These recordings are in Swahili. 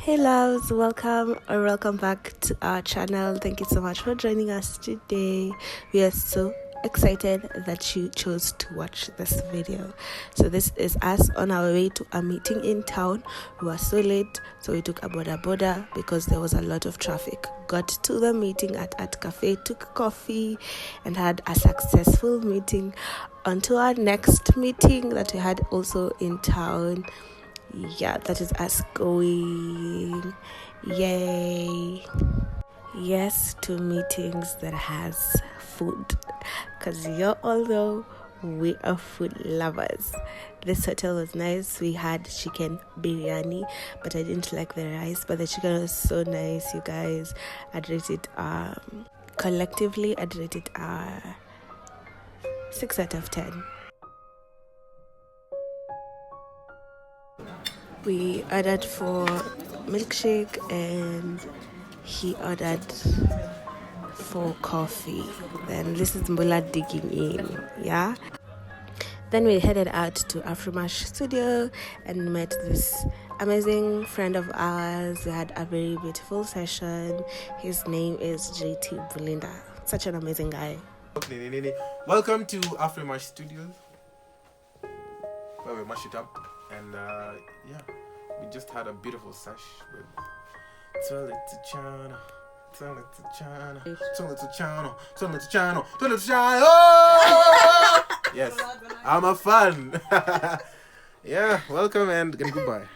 Hey loves, welcome back to our channel. Thank you so much for joining us today. We are so excited that you chose to watch this video. So this is us on our way to a meeting in town. We were so late, so we took a boda because there was a lot of traffic. Got to the meeting at Art Cafe, took coffee and had a successful meeting. On to our next meeting that we had also in town. Yeah, that is us going. Yay. Yes to meetings that has food, because you all know we are food lovers. This hotel was nice. We had chicken biryani, but I didn't like the rice, but the chicken was so nice, you guys. I'd rate it collectively I'd rate it 6 out of 10. We ordered for milkshake and he ordered for coffee. Then this is Mbula digging in, yeah? Then we headed out to Afrimash studio and met this amazing friend of ours. We had a very beautiful session. His name is JT Bulinda. Such an amazing guy. Welcome to Afrimash Studios, where we mash it up. And yeah, we just had a beautiful sesh with TWELETU channel. Yes, I'm a fan. Yeah, welcome and goodbye.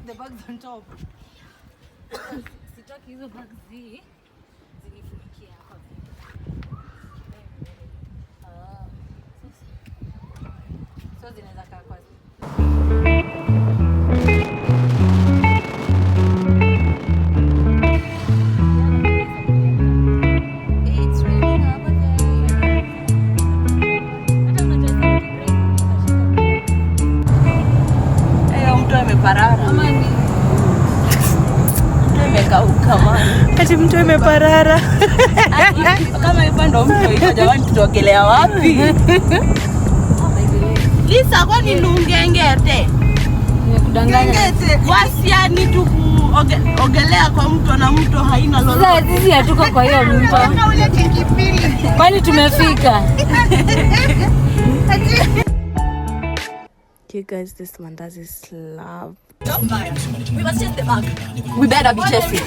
the bags on top. Sitaki hizo bags zinifunikia hapa. So zinaweza kaa kwa ati mtu imeparara. Kama hivyo ndo mtu hiyo jamani tutokelea wapi? Lisa kwani nungengete? Nimekudanganya. Wasiani tu kuogelea kwa mto na mto haina lolote. Sasa sisi hatuko kwa hiyo mto. Kwani tumefika? You guys, this mandazi slab. We must chase the bag. We better be chasing.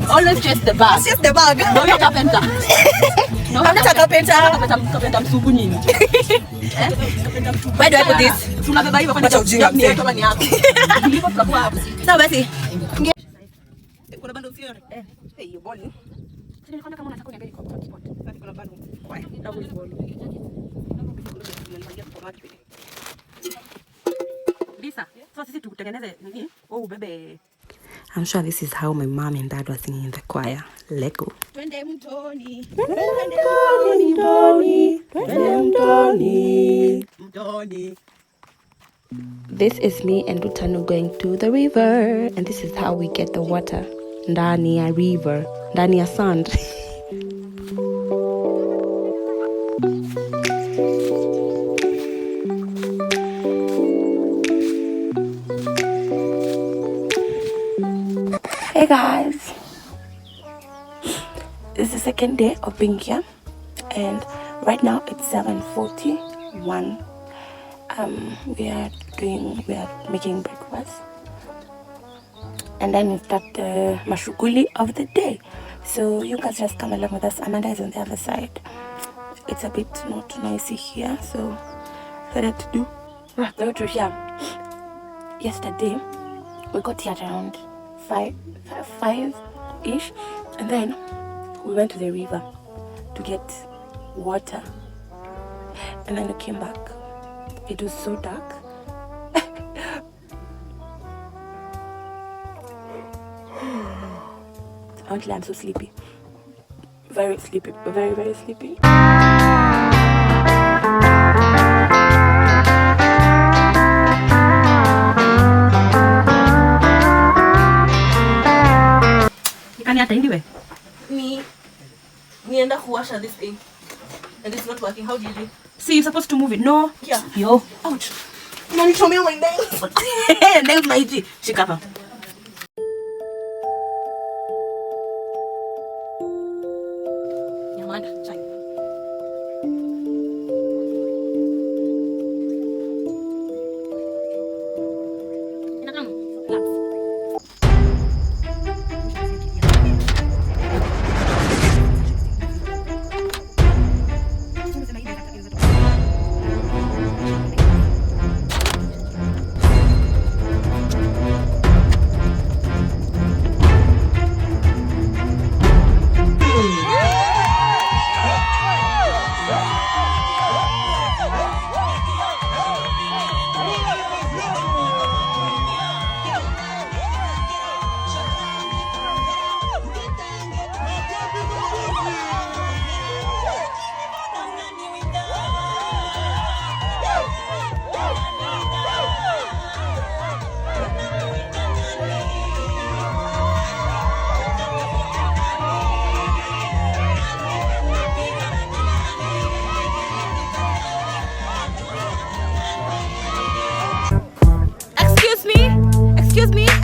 Always chase the bag. Chase the bag. No, you're carpenter. No, I'm not a carpenter. Carpenter msugu nini? Why do I put this? Tunabeba hivyo kwani ujinga mzee kama ni hapo. Nilipo tukakuwa hapo. Sawa basi. Kuna bando sio? Hiyo boli. Nilikwambia kama unataka kuniambia kwa keyboard. Sasa kuna bando. Why? Double boli. Lisa, so sisi tukutengeneze nini? Ubebe. I'm sure this is how my mom and dad were singing in the choir. Lego. Twende mtoni. Mtoni. This is me and Rutanu going to the river, and this is how we get the water. Ndani ya river, ndani ya sand. Hey guys, this is the second day of being here, and right now it's 7:41. We are making breakfast, and then we start the mashughuli of the day. So you guys just come along with us. Amanda is on the other side. It's a bit not noisy here, so what I had to do. The way to here. Yesterday we got here around 5-ish, and then we went to the river to get water, and then we came back. It was so dark. Honestly, I'm so sleepy. Very sleepy. Very, very sleepy. Nienda kuwasha this thing and it's not working. How do you do? See, you're supposed to move it. No. Yeah. Yo. Ouch. Unanichomea my nails. Nails my G. Shika hapa. Yamanda, chai.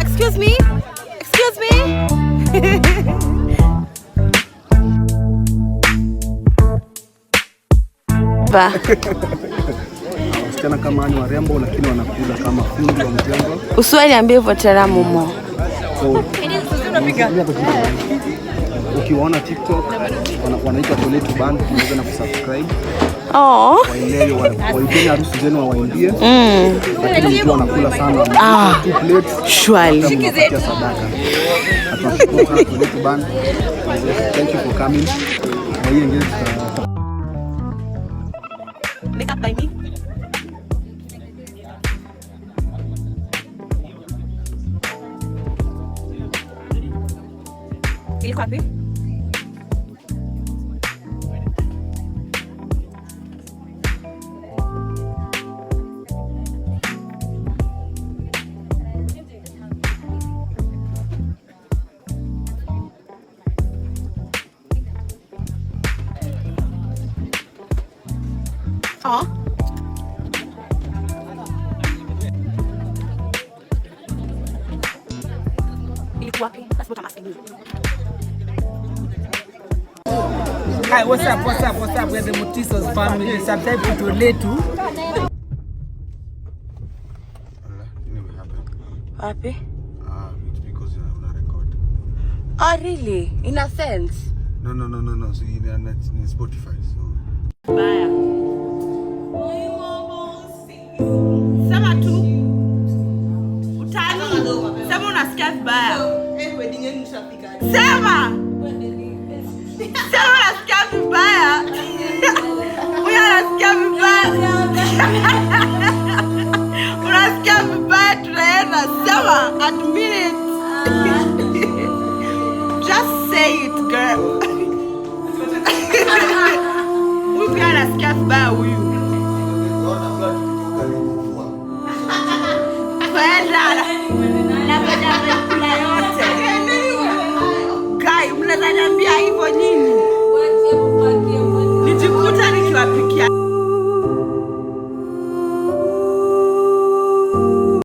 Excuse me. Wasichana kama ni warembo lakini wanakula kama fundi wa mjengo. Uswali ambie hivyo tena mumo. ukiwaona TikTok wanaitwa TWELETU band, unaweza na kusubscribe. Waiteni harusi zenu waimbie. Lakini mtu anakula sana 2 plates. Surely. Sadaka. TWELETU band. Thank you for coming. Na hii ingine make up by me. Ilikuwa wapi? Ilikuwa wapi? That's what I'm asking you. Hi, what's up? We're the Mutisos family. Subscribe to TWELETU. Happy? it's because you're on a record. Oh, really? In a sense? No. So in Spotify. So Baya. Sema tu. Utani. Sema unasikia vibaya. Sema. Sema unasikia vibaya. Huyu anasikia vibaya. Unasikia vibaya tunaenda. Sema, admit it. Just say it, girl. Huyu pia anasikia vibaya huyu.